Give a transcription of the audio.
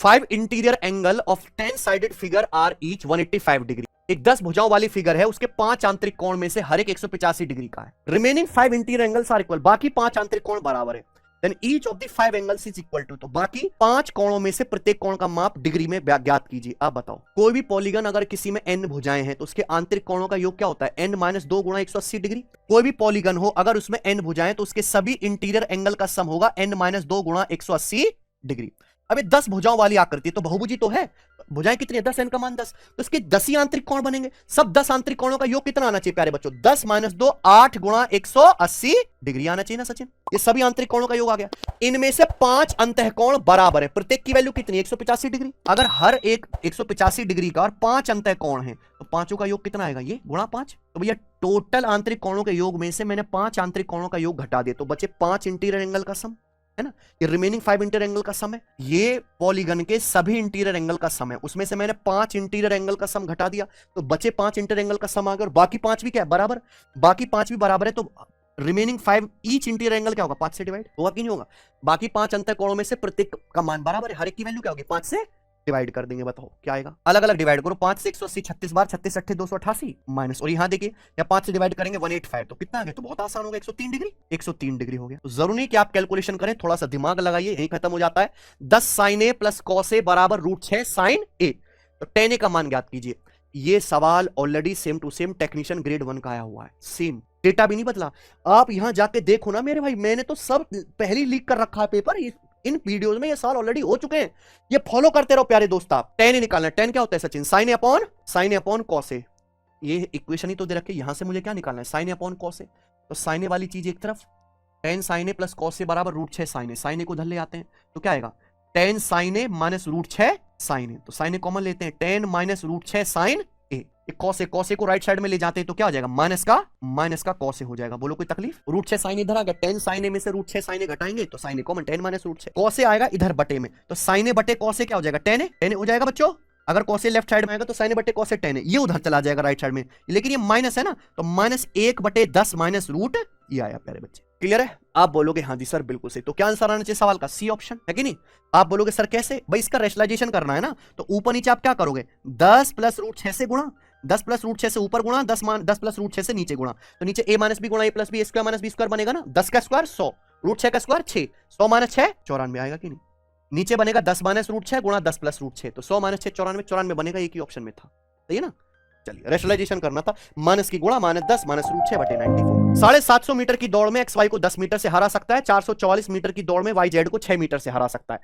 5 interior angle of 10 sided figure are each 185 degree. एक 10 भुजाओं वाली फिगर है, उसके 5 आंतरिक कोण में से हर एक 185 डिग्री का है। Remaining 5 interior angles are equal, बाकी 5 आंतरिक कोण बराबर है। Then each of the 5 angles is equal to, तो बाकी 5 कोणों में से प्रत्येक कोण का माप डिग्री में ज्ञात कीजिए। आप बताओ, कोई भी पॉलीगन अगर किसी में n भुजाएं हैं तो उसके आंतरिक कोणों का योग क्या होता है? n - 2 गुणा 180 डिग्री। कोई भी पॉलीगन हो अगर उसमें n भुजाएं तो उसके सभी इंटीरियर एंगल का सम होगा n - 2 गुणा 180 डिग्री। अब 10 भुजाओं वाली आकृति तो बहुभुजी तो है, भुजाएं कितनी है? 10, n का मान 10, तो इसके 10 ही आंतरिक कोण बनेंगे। सब 10 आंतरिक कोणों का योग कितना आना चाहिए प्यारे बच्चों? 10 - 2 8 गुणा 180 डिग्री आना चाहिए ना सचिन? ये सभी आंतरिक कोणों का योग आ गया। इनमें से 5 अंतःकोण बराबर है, प्रत्येक की वैल्यू कितनी? 185 डिग्री। अगर हर एक 185 डिग्री का और 5 अंतःकोण है तो पांचों का योग कितना आएगा? ये गुणा 5। तो भैया टोटल आंतरिक कोणों के योग में से मैंने 5 आंतरिक कोणों का योग घटा दिया, तो बचे 5 इंटीरियर एंगल का सम, है ना? ये रिमेनिंग 5 इंटीरियर एंगल का सम है, ये पॉलीगन के सभी इंटीरियर एंगल का सम है। उसमें से मैंने 5 इंटीरियर एंगल का सम घटा दिया, तो बचे 5 इंटीरियर एंगल का सम आ गया, और बाकी 5 भी क्या है? बराबर। बाकी 5 भी बराबर है, तो रिमेनिंग 5 ईच इंटीरियर एंगल क्या होगा? 5 से डिवाइड होगा कि नहीं होगा? बाकी 5 अंतःकोणों में से प्रत्येक का मान बराबर है, हर एक की वैल्यू क्या होगी? 5 से डिवाइड कर देंगे। बताओ क्या आएगा? अलग अलग डिवाइड करो, 5 से 180 36 बार, 36 8 288 माइनस, और यहां देखिए या 5 से डिवाइड करेंगे 185, तो कितना आ गया? तो बहुत आसान हो गया, 103 डिग्री। 103 डिग्री हो गया। तो जरूरी नहीं कि आप कैलकुलेशन करें, थोड़ा सा दिमाग लगाइए, यही खत्म हो जाता है। 10 sin a plus cos a बराबर √6 sin a। तो tan a का मान ज्ञात कीजिए। ये सवाल already same to same technician grade 1 का आया हुआ है, सेम डेटा भी नहीं बदला। आप यहां जाके देखो ना मेरे भाई, मैंने तो सब पहले लीक कर रखा है पेपर, इन वीडियोस में ये सवाल ऑलरेडी हो चुके हैं। ये फॉलो करते रहो प्यारे दोस्त। आप tan निकालना है, tan क्या होता है Sachin? sin a upon cos a। ये इक्वेशन ही तो दे रखे, यहां से मुझे क्या निकालना है? sin a upon cos a। तो sin a वाली चीज एक तरफ, tan sin a plus cos a बराबर √6 sin a। sin a को उधर ले आते हैं तो क्या आएगा? tan sin a minus √6 sin a। तो sin a कॉमन लेते हैं, tan minus √6 sin a। cos a को राइट साइड में ले जाते हैं तो क्या हो जाएगा? माइनस का cos a हो जाएगा। बोलो कोई तकलीफ? √6 sin a इधर आ गया, tan sin a में से √6 sin a घटाएंगे तो sin a common, tan minus √6 cos a आएगा इधर बटे में, तो sin a बटे cos a क्या हो जाएगा? tan a हो जाएगा बच्चों। अगर cos a लेफ्ट साइड में आएगा तो sin a बटे cos a tan a, ये उधर चला जाएगा राइट साइड में, लेकिन ये माइनस है ना, तो -1/10 माइनस रूट ये आया प्यारे बच्चे। क्लियर है? आप बोलोगे हाँ जी सर बिल्कुल सही, तो क्या आंसर आना चाहिए सवाल का? सी ऑप्शन, है कि नहीं? आप बोलोगे सर कैसे? भाई इसका रेशनलाइजेशन करना है ना, तो ऊपर नीचे आप क्या करोगे? 10 प्लस √6 से गुणा, 10 प्लस √6 से ऊपर गुणा, 10 प्लस √6 से नीचे गुणा, तो नीचे a माइनस बी गुणा a plus b square minus b square बनेगा ना। 10 का स्क्वायर 100, √6 का स्क्वायर 6, 100 माइनस 6 94 आएगा कि नहीं? नीचे बनेगा 10 माइनस √6 गुणा 10 प्लस √6, तो 100 माइनस 6 94 बनेगा, एक ही ऑप्शन में था, सही है ना? चलिए रेशनलाइजेशन करना था, माइनस की गुणा -10 माइनस √6 बटे 94। 750 मीटर की दौड़ में XY को 10 मीटर से हरा सकता है, 444 मीटर की दौड़ में YZ को 6 मीटर से हरा सकता है।